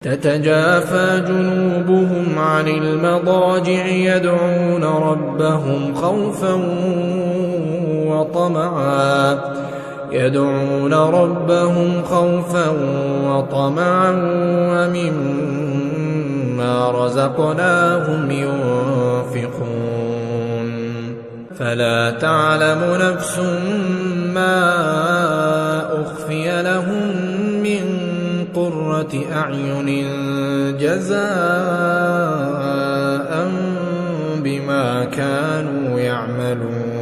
تتجافى جنوبهم عن المضاجع يدعون ربهم خوفا وطمعا ومما رزقناهم ينفقون فلا تعلم نفس ما أخفي لهم من قرة أعين جزاء بما كانوا يعملون.